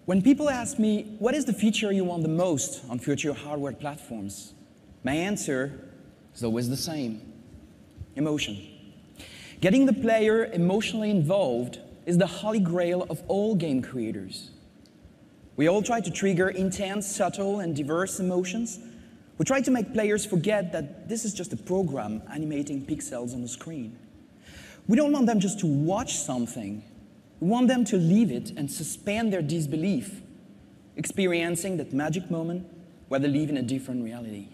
When people ask me, what is the feature you want the most on future hardware platforms? My answer is always the same: emotion. Getting the player emotionally involved is the holy grail of all game creators. We all try to trigger intense, subtle, and diverse emotions. We try to make players forget that this is just a program animating pixels on the screen. We don't want them just to watch something. We want them to live it and suspend their disbelief, experiencing that magic moment where they live in a different reality.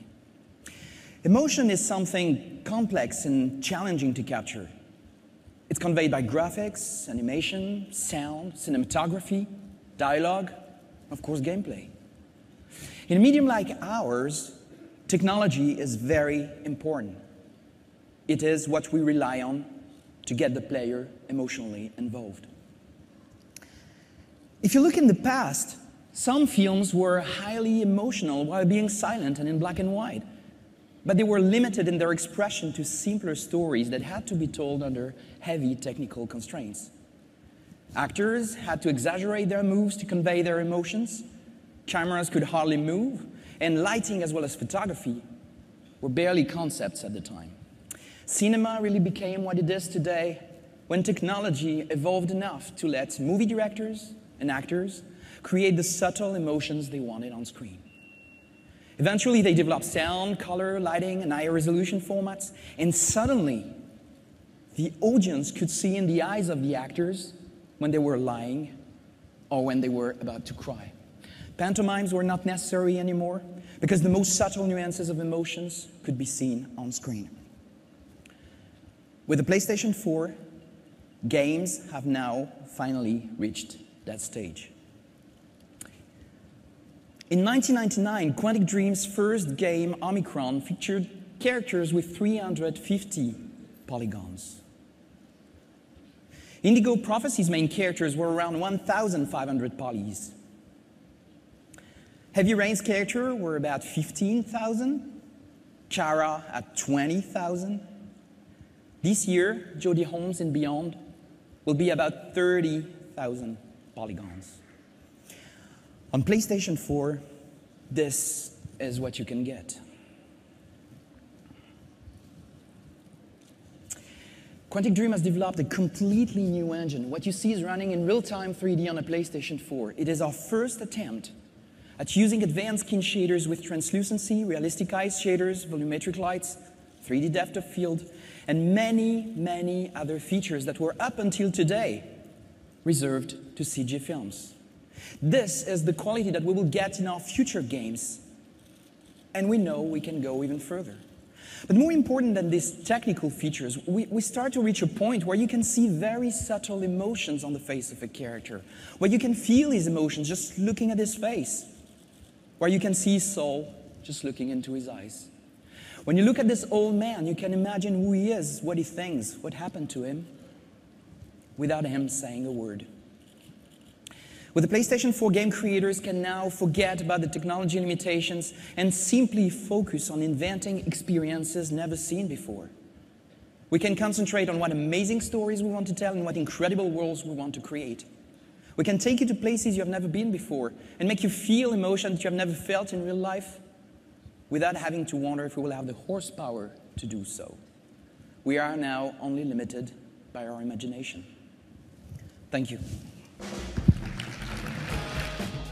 Emotion is something complex and challenging to capture. It's conveyed by graphics, animation, sound, cinematography, dialogue, of course, gameplay. In a medium like ours, technology is very important. It is what we rely on to get the player emotionally involved. If you look in the past, some films were highly emotional while being silent and in black and white, but they were limited in their expression to simpler stories that had to be told under heavy technical constraints. Actors had to exaggerate their moves to convey their emotions, cameras could hardly move, and lighting as well as photography were barely concepts at the time. Cinema really became what it is today when technology evolved enough to let movie directors and actors create the subtle emotions they wanted on screen. Eventually, they developed sound, color, lighting, and higher resolution formats, and suddenly, the audience could see in the eyes of the actors when they were lying or when they were about to cry. Pantomimes were not necessary anymore because the most subtle nuances of emotions could be seen on screen. With the PlayStation 4, games have now finally reached that stage. In 1999, Quantic Dream's first game, Omicron, featured characters with 350 polygons. Indigo Prophecy's main characters were around 1,500 polys. Heavy Rain's characters were about 15,000, Chara at 20,000. This year, Jodie Holmes and Beyond will be about 30,000 polygons. On PlayStation 4, this is what you can get. Quantic Dream has developed a completely new engine. What you see is running in real-time 3D on a PlayStation 4. It is our first attempt at using advanced skin shaders with translucency, realistic eyes shaders, volumetric lights, 3D depth of field, and many, many other features that were up until today reserved to CG films. This is the quality that we will get in our future games, and we know we can go even further. But more important than these technical features, we start to reach a point where you can see very subtle emotions on the face of a character, where you can feel his emotions just looking at his face, where you can see his soul just looking into his eyes. When you look at this old man, you can imagine who he is, what he thinks, what happened to him, without him saying a word. With the PlayStation 4, game creators can now forget about the technology limitations and simply focus on inventing experiences never seen before. We can concentrate on what amazing stories we want to tell and what incredible worlds we want to create. We can take you to places you have never been before and make you feel emotion that you have never felt in real life without having to wonder if we will have the horsepower to do so. We are now only limited by our imagination. Thank you.